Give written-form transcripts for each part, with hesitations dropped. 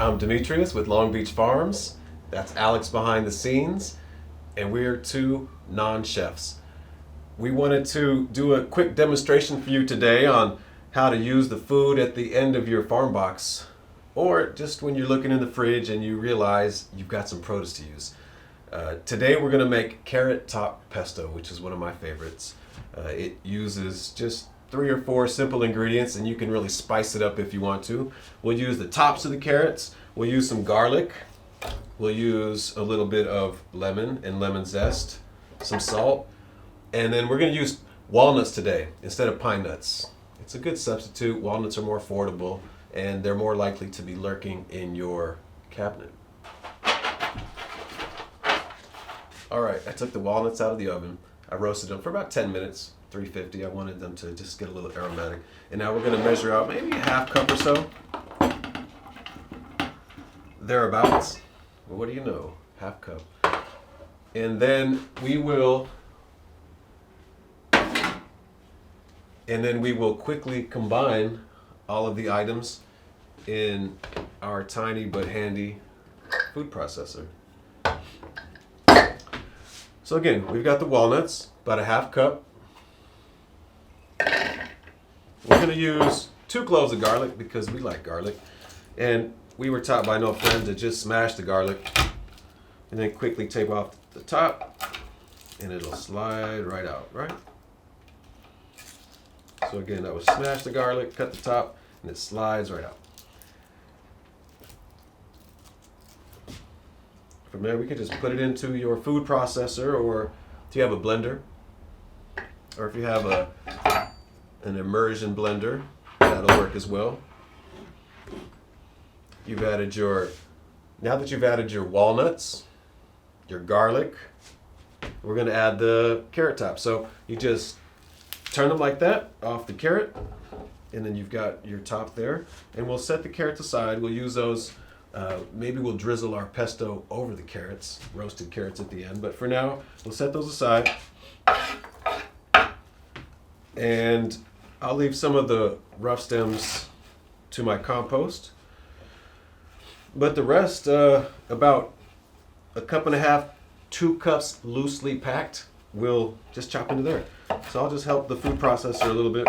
I'm Demitrius with Long Beach Farms. That's Alex behind the scenes, and we're two non-chefs. We wanted to do a quick demonstration for you today on how to use the food at the end of your farm box, or just when you're looking in the fridge and you realize you've got some produce to use. Today we're going to make carrot top pesto, which is one of my favorites. It uses just 3 or 4 simple ingredients, and you can really spice it up if you want to. We'll use the tops of the carrots. We'll use some garlic. We'll use a little bit of lemon and lemon zest, some salt, and then we're going to use walnuts today instead of pine nuts. It's a good substitute. Walnuts are more affordable, and they're more likely to be lurking in your cabinet. All right, I took the walnuts out of the oven. I roasted them for about 10 minutes, 350. I wanted them to just get a little aromatic. And now we're going to measure out maybe a half cup or so. Thereabouts. Well, what do you know? Half cup. And then we will quickly combine all of the items in our tiny but handy food processor. So again, we've got the walnuts, about a half cup. We're going to use 2 cloves of garlic because we like garlic. And we were taught by no friend to just smash the garlic and then quickly take off the top and it'll slide right out, right? So again, that was smash the garlic, cut the top, and it slides right out. From there, we can just put it into your food processor, or if you have a blender, or if you have an immersion blender, that'll work as well. Now that you've added your walnuts, your garlic, we're going to add the carrot top. So you just turn them like that off the carrot, and then you've got your top there. And we'll set the carrots aside. We'll use those. Maybe we'll drizzle our pesto over the carrots, roasted carrots at the end. But for now, we'll set those aside. And I'll leave some of the rough stems to my compost. But the rest, about a cup and a half, 2 cups loosely packed, we'll just chop into there. So I'll just help the food processor a little bit.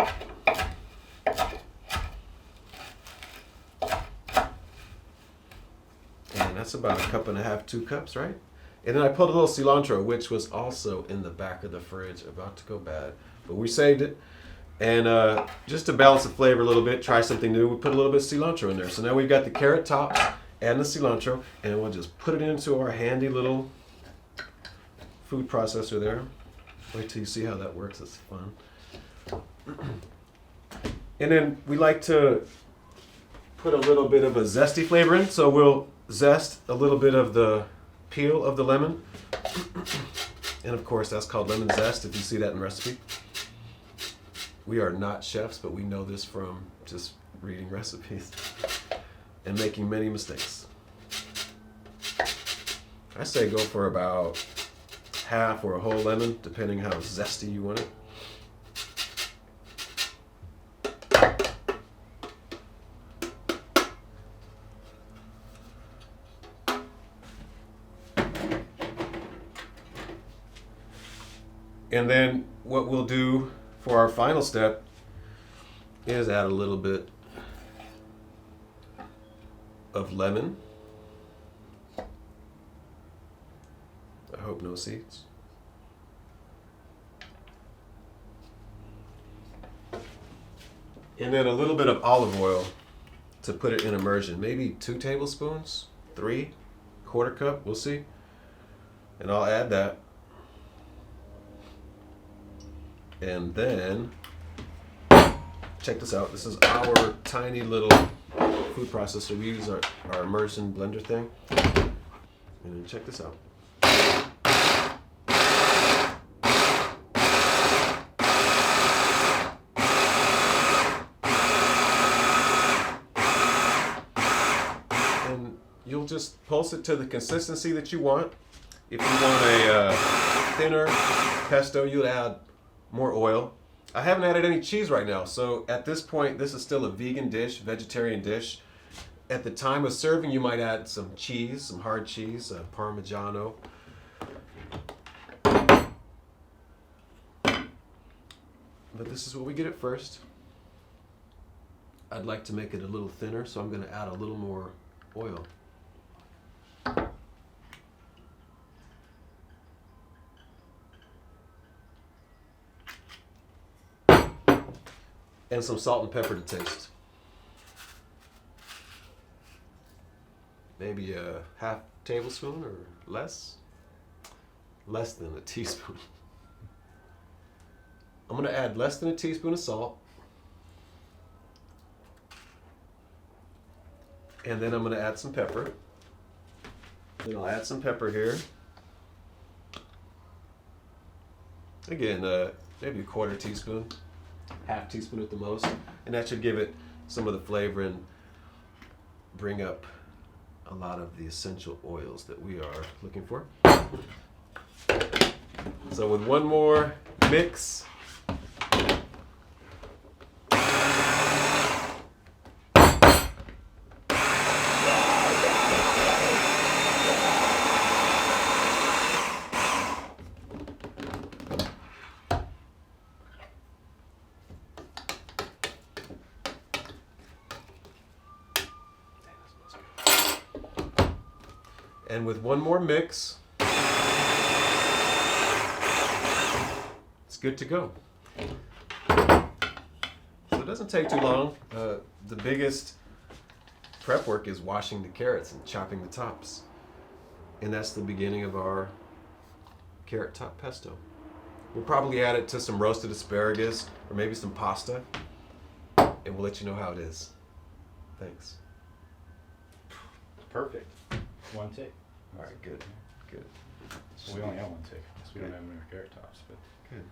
And that's about a cup and a half, 2 cups, right? And then I put a little cilantro, which was also in the back of the fridge, about to go bad. But we saved it. And just to balance the flavor a little bit, try something new, we put a little bit of cilantro in there. So now we've got the carrot tops and the cilantro, and we'll just put it into our handy little food processor there. Wait till you see how that works. It's fun. And then we like to put a little bit of a zesty flavor in, so we'll zest a little bit of the peel of the lemon. And of course, that's called lemon zest if you see that in the recipe. We are not chefs, but we know this from just reading recipes and making many mistakes. I say go for about half or a whole lemon, depending how zesty you want it. And then what we'll do for our final step is add a little bit of lemon. I hope no seeds. And then a little bit of olive oil to put it in immersion. Maybe 2 tablespoons, 3, quarter cup, we'll see. And I'll add that. And then, check this out. This is our tiny little food processor. We use our immersion blender thing. And then check this out. And you'll just pulse it to the consistency that you want. If you want a thinner pesto, you'll add more oil. I haven't added any cheese right now, so at this point, this is still a vegan dish, vegetarian dish. At the time of serving, you might add some cheese, some hard cheese, Parmigiano. But this is what we get at first. I'd like to make it a little thinner, so I'm going to add a little more oil. And some salt and pepper to taste. Maybe a half tablespoon or less. Less than a teaspoon. I'm going to add less than a teaspoon of salt. And then I'm going to add some pepper. Then I'll add some pepper here. Again, maybe a quarter teaspoon, half teaspoon at the most. And that should give it some of the flavor and bring up a lot of the essential oils that we are looking for. So with one more mix, and with one more mix, it's good to go. So it doesn't take too long. The biggest prep work is washing the carrots and chopping the tops. And that's the beginning of our carrot top pesto. We'll probably add it to some roasted asparagus or maybe some pasta, and we'll let you know how it is. Thanks. Perfect. One take. All right, good, good. So we only have one take. So we don't have any carrot tops, but Good.